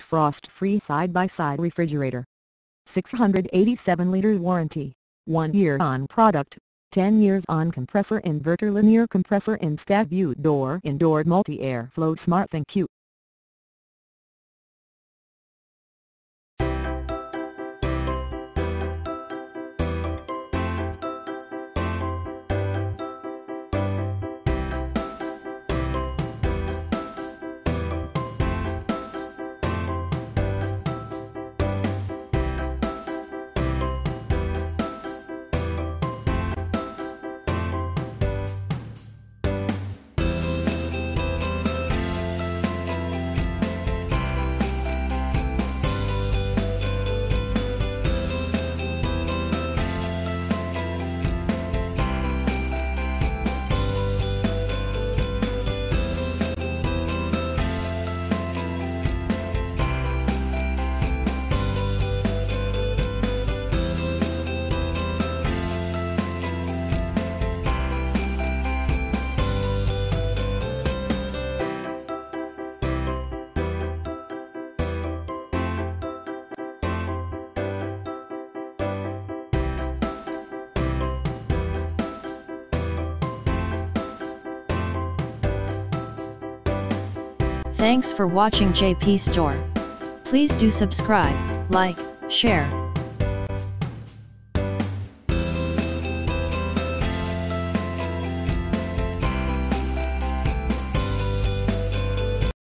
frost-free side-by-side refrigerator. 687 liters warranty, 1 year on product, 10 years on compressor. Inverter linear compressor. Instaview door indoor multi-air flow smart thinQ. Thanks for watching JP Store. Please do subscribe, like, share,